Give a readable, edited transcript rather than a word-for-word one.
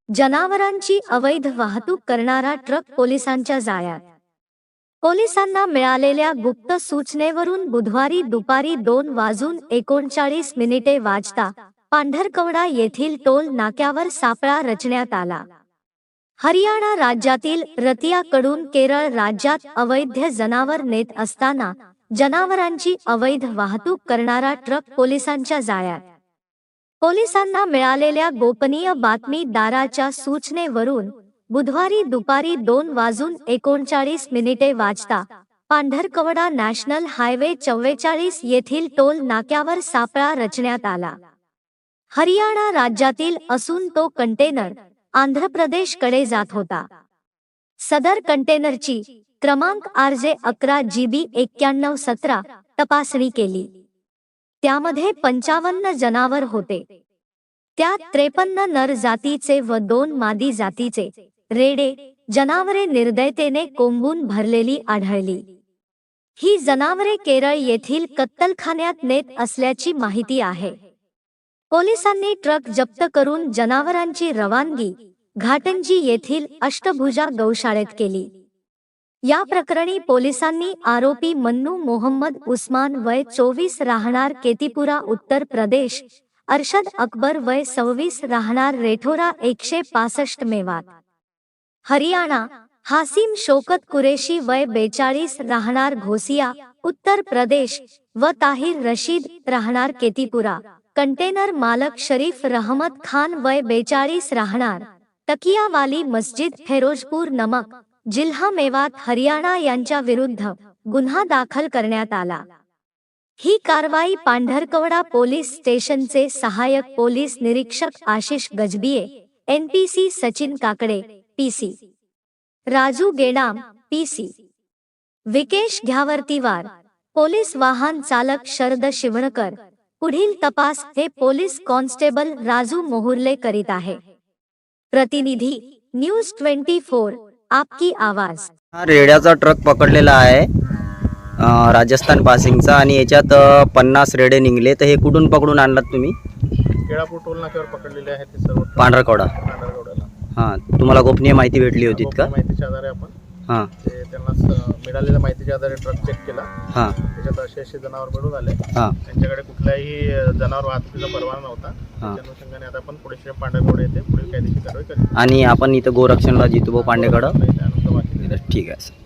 जनावरांची अवैध वाहतूक करणारा ट्रक पोलिसांच्या जाळ्यात। पोलिसांना मिळालेल्या गुप्त सूचनेवरून बुधवारी दुपारी 2:39 वाजता पांढरकवडा येथील टोल नाक्यावर सापळा रचण्यात आला। हरियाणा राज्यातील रतियाकडून केरळ राज्यात अवैध जनावर नेत असताना जनावरांची अवैध वाहतूक करणारा ट्रक पोलिसांच्या जाळ्यात। पोलिसांना मिळालेल्या गोपनीय बातमीदाराच्या सूचनेवरून बुधवारी दुपारी 2:39 वाजता पांढरकवडा नॅशनल हायवे 44 येथील टोल नाक्यावर सापळा रचण्यात आला। हरियाणा राज्यातील असून तो कंटेनर आंध्र प्रदेशकडे जात होता। सदर कंटेनरची क्रमांक RJ 11GB 9117 तपासणी केली। त्यामध्ये 55 जनावर होते। त्यात 53 नर जातीचे व 2 मादी जातीचे रेडे जनावरे निर्दयतेने कोंबून भरलेली आढळली। ही जनावरे केरळ येथील कत्तलखान्यात नेत असल्याची माहिती आहे। पोलिसांनी ट्रक जप्त करून जनावरांची रवानगी घाटंजी येथील अष्टभुजा गौशाळेत केली। या प्रकरणी पोलिसांनी आरोपी मन्नू मोहम्मद उस्मान वय 24 राहणार केतीपुरा उत्तर प्रदेश, अरशद अकबर वय 26 राहणार रेठोरा 165 मेवात, हरियाणा, हासिम शौकत कुरेशी वय 42 राहणार घोसिया, उत्तर प्रदेश व ताहिर रशीद राहणार केतीपुरा, कंटेनर मालक शरीफ रहमत खान वय 42 राहणार तकियावाली मस्जिद फिरोजपूर नमक, जिल्हा मेवात हरियाणा यांच्या विरुद्ध गुन्हा दाखल करण्यात आला। ही कारवाई पांढरकवडा पोलीस स्टेशनचे सहाय्यक पोलीस निरीक्षक Ashish Gajbiye, NPC Sachin Kakade, PC Raju Gedam, PC Vikesh Ghyawartiwar, police वाहन चालक शरद शिवणकर। पुढील तपास हे पोलीस कॉन्स्टेबल राजू मोहुर्ले करीत आहे। प्रतिनिधी न्यूज 24 आपकी आवाज। हा रेड्याचा ट्रक पकडलेला आहे राजस्थान पासिंगचा आणि याच्यात 50 रेडे निघले। तर हे कुठून पकडून आणलात तुम्ही? केळापूर टोल नाक्यावर पकडलेले आहेत ते सर्व पांढरकवडा। हां, तुम्हाला गोपनीय माहिती भेटली होती का? माहितीच्या आधारे आपण ते त्यांना मिळालेल्या माहितीच्या आधारे ट्रक चेक केला। त्याच्यात असे जनावर मिळून आले। त्यांच्याकडे कुठल्याही जनावर वाहतुकीचा परवाना नव्हता। त्या अनुषंगाने आता आपण पुढे पांढरकवडा येथे पुढील कायदेशीर कारवाई करू। आणि आपण इथं गोरक्षणला जितूभाऊ पांडेकडं ठीक आहे।